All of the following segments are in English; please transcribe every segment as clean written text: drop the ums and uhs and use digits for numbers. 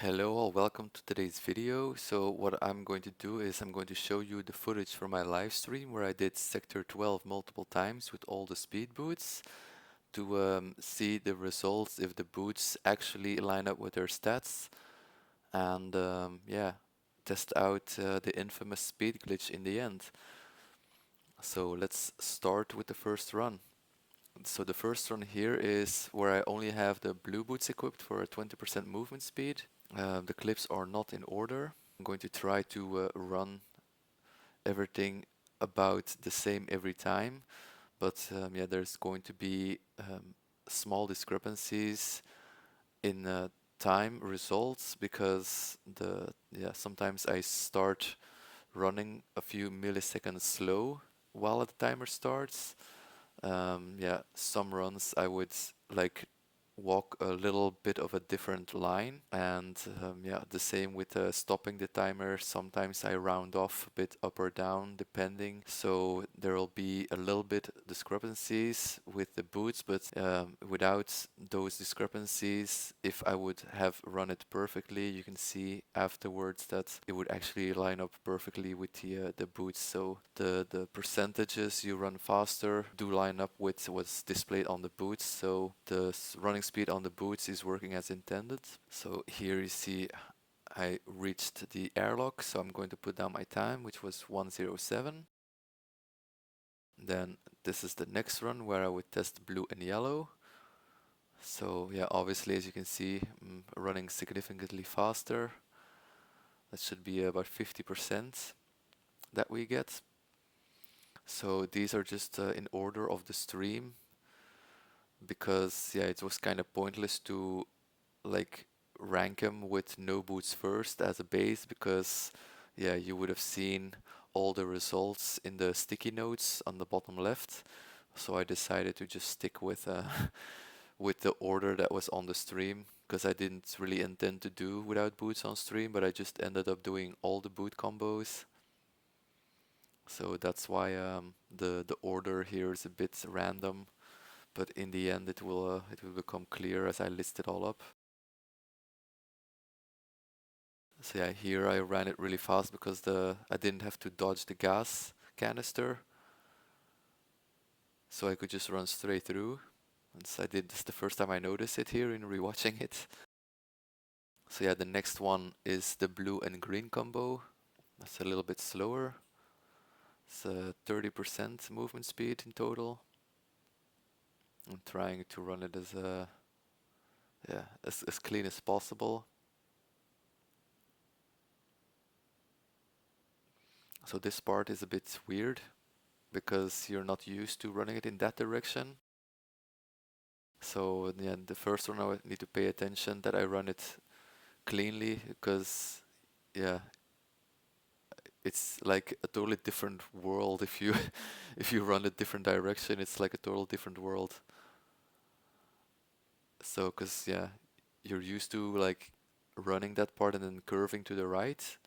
Hello all, welcome to today's video. So what I'm going to do is I'm going to show you the footage from my live stream where I did sector 12 multiple times with all the speed boots to see the results if the boots actually line up with their stats and yeah, test out the infamous speed glitch in the end. So let's start with the first run. So the first run here is where I only have the blue boots equipped for a 20% movement speed. The clips are not in order. I'm going to try to run everything about the same every time, but yeah, there's going to be small discrepancies in time results because sometimes I start running a few milliseconds slow while the timer starts. Yeah, some runs I would like walk a little bit of a different line, and yeah, the same with stopping the timer. Sometimes I round off a bit up or down depending, so there will be a little bit discrepancies with the boots, but without those discrepancies, if I would have run it perfectly, you can see afterwards that it would actually line up perfectly with the boots. So the percentages you run faster do line up with what's displayed on the boots, so the running speed on the boots is working as intended. So here you see I reached the airlock, so I'm going to put down my time, which was 1:07. Then this is the next run where I would test blue and yellow. So yeah, obviously as you can see, I'm running significantly faster. That should be about 50% that we get. So these are just in order of the stream, because yeah, it was kind of pointless to like rank them with no boots first as a base, because yeah, you would have seen all the results in the sticky notes on the bottom left. So I decided to just stick with with the order that was on the stream, because I didn't really intend to do without boots on stream, but I just ended up doing all the boot combos. So that's why the order here is a bit random, but in the end it will become clear as I list it all up. So yeah, here I ran it really fast because I didn't have to dodge the gas canister, so I could just run straight through. And so I did this the first time I noticed it here in rewatching it. So yeah, the next one is the blue and green combo. That's a little bit slower. It's 30% movement speed in total. I'm trying to run it as as clean as possible. So this part is a bit weird because you're not used to running it in that direction. So yeah, the first one I would need to pay attention that I run it cleanly, because yeah, it's like a totally different world if you if you run a different direction. It's like a total different world. So because yeah, you're used to like running that part and then curving to the right,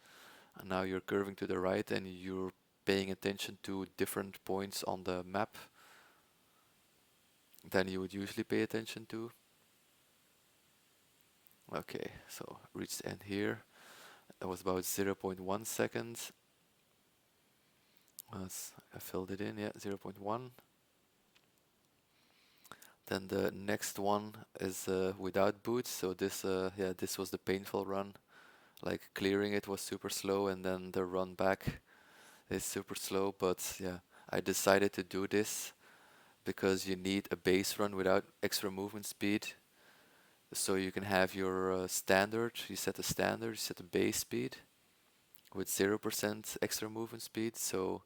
and now you're curving to the right and you're paying attention to different points on the map than you would usually pay attention to. Okay, so reached the end here. That was about 0.1 seconds. I filled it in, yeah, 0.1. Then the next one is without boots. So this, yeah, this was the painful run. Like clearing it was super slow, and then the run back is super slow. But yeah, I decided to do this because you need a base run without extra movement speed. So you can have your standard. You set a standard. You set a base speed with 0% extra movement speed. So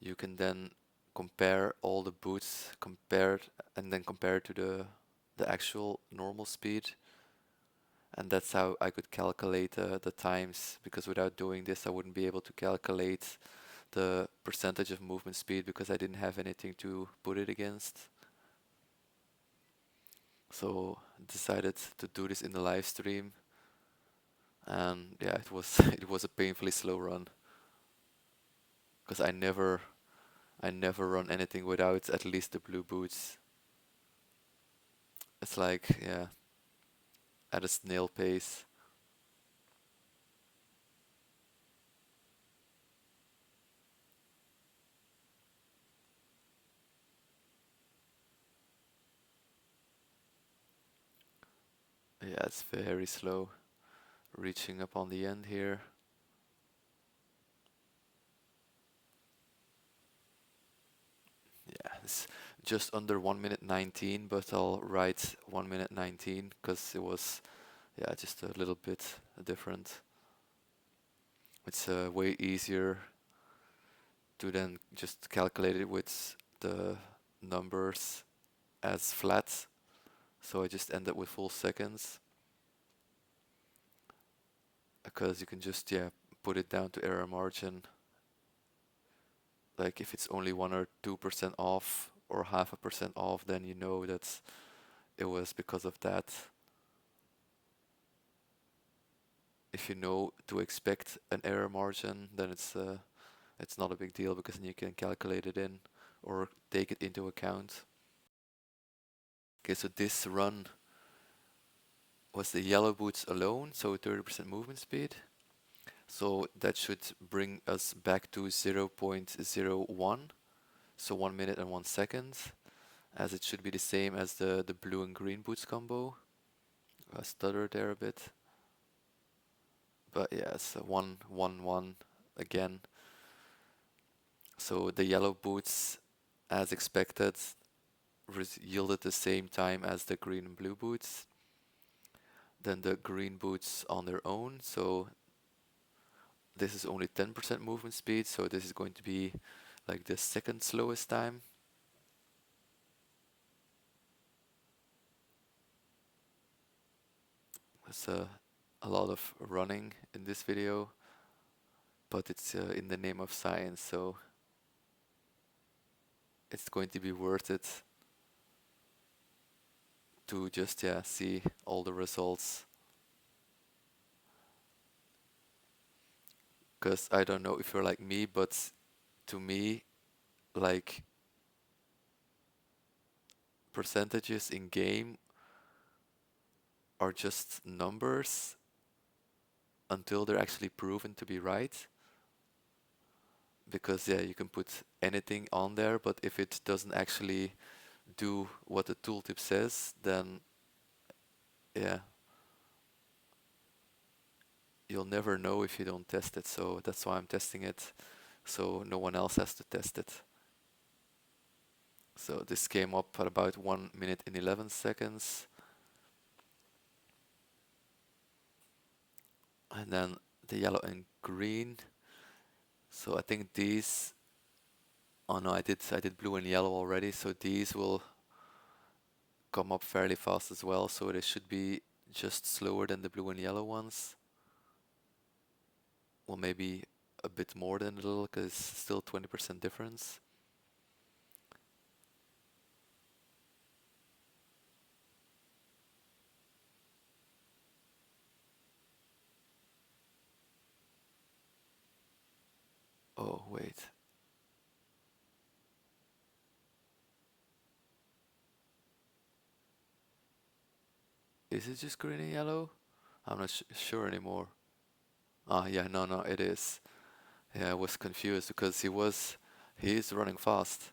you can then compare all the boots compared and then compare to the actual normal speed, and that's how I could calculate the times, because without doing this I wouldn't be able to calculate the percentage of movement speed because I didn't have anything to put it against. So decided to do this in the live stream, and yeah, it was it was a painfully slow run because I never run anything without at least the blue boots. It's like, yeah, at a snail pace. Yeah, it's very slow. Reaching up on the end here. Yeah, it's just under 1 minute 19, but I'll write 1 minute 19 because it was, yeah, just a little bit different. It's way easier to then just calculate it with the numbers as flat. So I just end up with full seconds because you can just, yeah, put it down to error margin. Like if it's only 1 or 2% off or half a percent off, then you know that it was because of that. If you know to expect an error margin, then it's not a big deal because then you can calculate it in or take it into account. Okay, so this run was the yellow boots alone, so 30% movement speed. So that should bring us back to 0.01, so 1 minute and 1 second, as it should be the same as the blue and green boots combo. I stuttered there a bit, but yeah, it's 1, 1, 1 again. So the yellow boots, as expected, yielded the same time as the green and blue boots. Then the green boots on their own, so this is only 10% movement speed, so this is going to be like the second slowest time. There's a lot of running in this video, but it's in the name of science, so it's going to be worth it to just, yeah, see all the results. Because I don't know if you're like me, but to me, like percentages in game are just numbers until they're actually proven to be right. Because yeah, you can put anything on there, but if it doesn't actually do what the tooltip says, then yeah, you'll never know if you don't test it. So that's why I'm testing it, so no one else has to test it. So this came up at about 1 minute and 11 seconds. And then the yellow and green. So I think these, oh no, I did blue and yellow already, so these will come up fairly fast as well, so they should be just slower than the blue and yellow ones. Well, maybe a bit more than a little, because it's still 20% difference. Oh, wait. Is it just green and yellow? I'm not sure anymore. Ah, yeah, no, it is. Yeah, I was confused because he is running fast.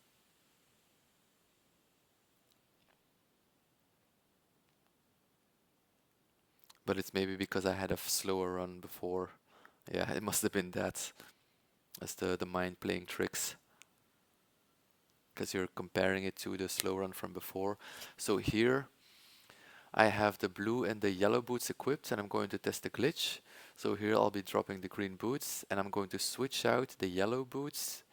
But it's maybe because I had a slower run before. Yeah, it must have been that. That's the mind playing tricks. Because you're comparing it to the slow run from before. So here I have the blue and the yellow boots equipped, and I'm going to test the glitch. So here I'll be dropping the green boots, and I'm going to switch out the yellow boots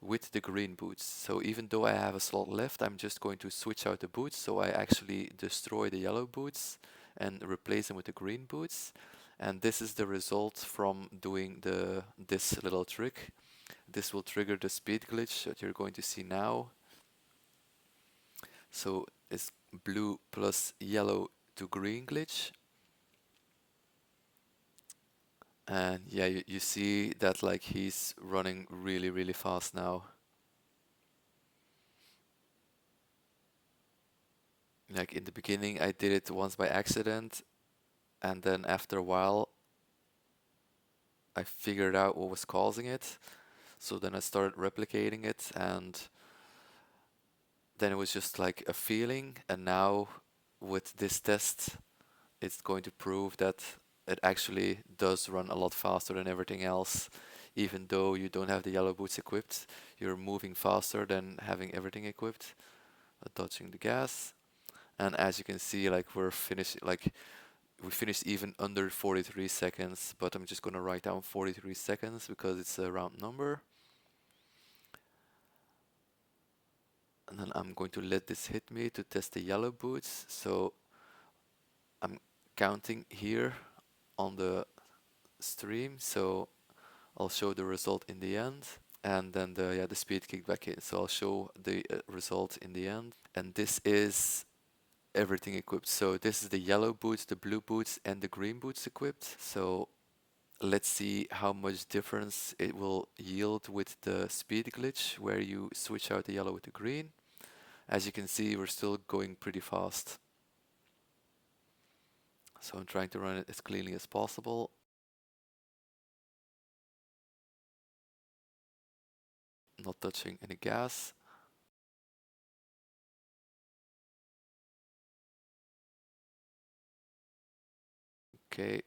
with the green boots. So even though I have a slot left, I'm just going to switch out the boots, so I actually destroy the yellow boots and replace them with the green boots. And this is the result from doing this little trick. This will trigger the speed glitch that you're going to see now. So it's blue plus yellow to green glitch. And yeah, you see that like he's running really fast now. Like in the beginning I did it once by accident, and then after a while I figured out what was causing it. So then I started replicating it, and then it was just like a feeling. And now with this test, it's going to prove that it actually does run a lot faster than everything else. Even though you don't have the yellow boots equipped, you're moving faster than having everything equipped. Dodging the gas. And as you can see, like we're finished, like we finished even under 43 seconds, but I'm just gonna write down 43 seconds because it's a round number. And then I'm going to let this hit me to test the yellow boots. So I'm counting here on the stream, so I'll show the result in the end. And then the speed kicked back in. So I'll show the result in the end. And this is everything equipped. So this is the yellow boots, the blue boots, and the green boots equipped. So let's see how much difference it will yield with the speed glitch, where you switch out the yellow with the green. As you can see, we're still going pretty fast. So I'm trying to run it as cleanly as possible. Not touching any gas. Okay,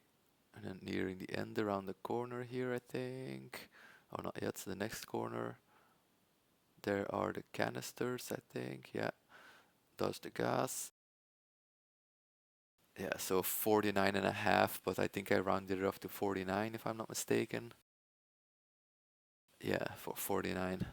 and then nearing the end around the corner here, I think. Oh, not yet, the next corner. There are the canisters, I think. Yeah, dodge the gas. Yeah, so 49.5, but I think I rounded it off to 49 if I'm not mistaken. Yeah, for 49.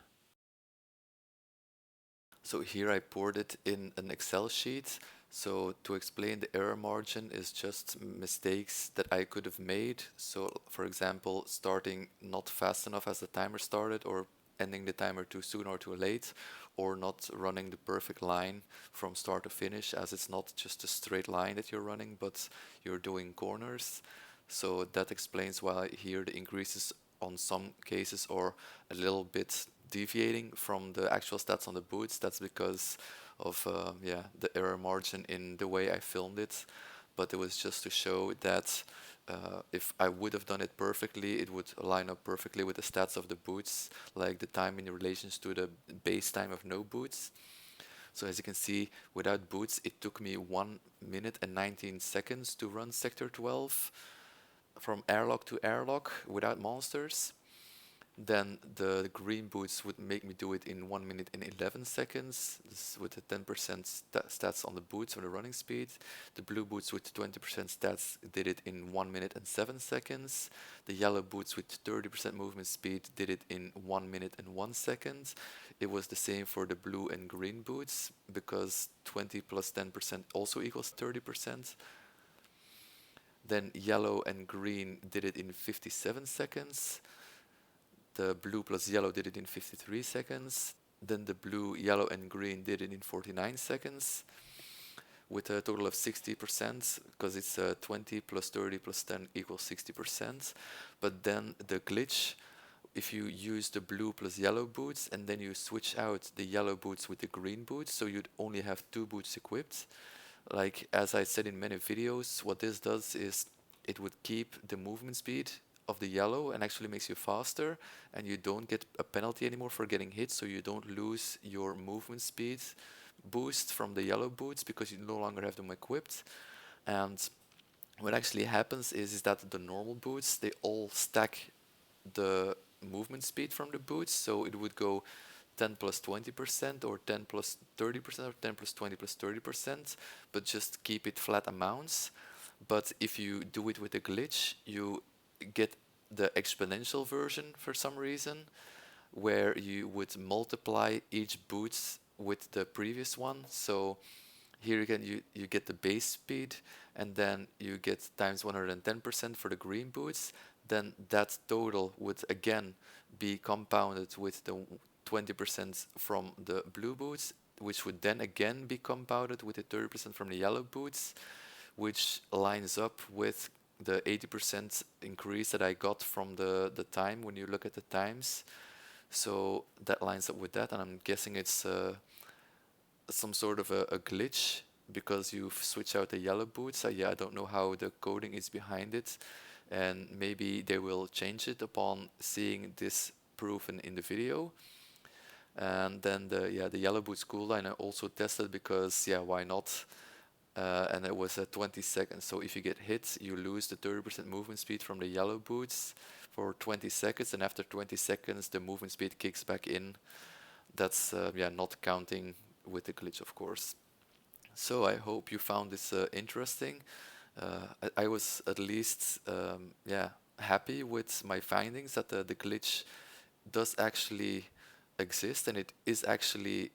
So here I poured it in an Excel sheet. So to explain, the error margin is just mistakes that I could have made. So for example, starting not fast enough as the timer started, or ending the timer too soon or too late, or not running the perfect line from start to finish, as it's not just a straight line that you're running, but you're doing corners. So that explains why here the increases on some cases are a little bit deviating from the actual stats on the boots. That's because of the error margin in the way I filmed it. But it was just to show that if I would have done it perfectly, it would line up perfectly with the stats of the boots, like the time in relations to the base time of no boots. So as you can see, without boots, it took me 1 minute and 19 seconds to run Sector 12 from airlock to airlock without monsters. Then the green boots would make me do it in 1 minute and 11 seconds. This is with the 10% stats on the boots for the running speed. The blue boots with 20% stats did it in 1 minute and 7 seconds. The yellow boots with 30% movement speed did it in 1 minute and 1 second. It was the same for the blue and green boots, because 20 plus 10% also equals 30%. Then yellow and green did it in 57 seconds. The blue plus yellow did it in 53 seconds. Then the blue, yellow, and green did it in 49 seconds with a total of 60%, because it's 20 plus 30 plus 10 equals 60%. But then the glitch, if you use the blue plus yellow boots and then you switch out the yellow boots with the green boots, so you'd only have 2 boots equipped. Like as I said in many videos, what this does is it would keep the movement speed of the yellow and actually makes you faster, and you don't get a penalty anymore for getting hit, so you don't lose your movement speed boost from the yellow boots because you no longer have them equipped. And what actually happens is that the normal boots, they all stack the movement speed from the boots, so it would go 10 plus 20% or 10 plus 30% or 10 plus 20 plus 30%, but just keep it flat amounts. But if you do it with a glitch, you get the exponential version for some reason, where you would multiply each boot with the previous one. So here again, you get the base speed, and then you get times 110% for the green boots. Then that total would again be compounded with the 20% from the blue boots, which would then again be compounded with the 30% from the yellow boots, which lines up with the 80% increase that I got from the time when you look at the times. So that lines up with that, and I'm guessing it's some sort of a glitch because you switch out the yellow boots. Yeah, I don't know how the coding is behind it, and maybe they will change it upon seeing this proven in the video. And then the yellow boots cooldown I also tested because why not? and it was at 20 seconds. So if you get hit, you lose the 30% movement speed from the yellow boots for 20 seconds, and after 20 seconds, the movement speed kicks back in. That's yeah, not counting with the glitch, of course. So I hope you found this interesting. I was at least yeah, happy with my findings that the glitch does actually exist, and it is actually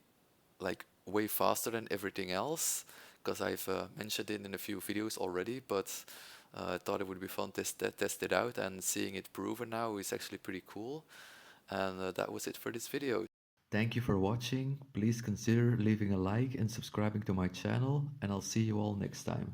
like way faster than everything else, because I've mentioned it in a few videos already, but I thought it would be fun to test it out, and seeing it proven now is actually pretty cool. And that was it for this video. Thank you for watching. Please consider leaving a like and subscribing to my channel, and I'll see you all next time.